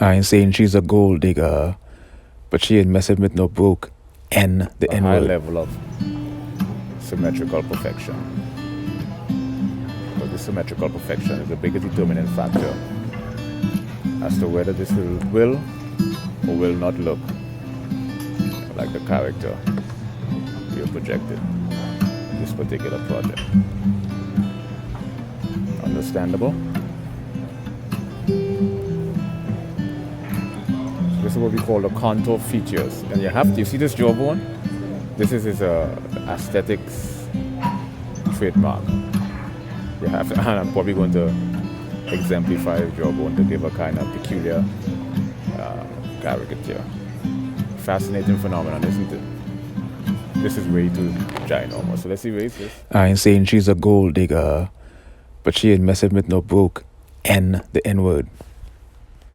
I ain't saying she's a gold digger, but she ain't messing with no broke N, the N high word. level of symmetrical perfection. But this symmetrical perfection is the biggest determining factor as to whether this will or will not look like the character you projected in this particular project. Understandable? This is what we call the contour features. And you see this jawbone? This is his aesthetics trademark. You have to, and I'm probably going to exemplify his jawbone to give a kind of peculiar caricature. Fascinating phenomenon, isn't it? This is way too ginormous. So let's erase this. I ain't saying she's a gold digger, but she ain't messing with no broke N, the N word.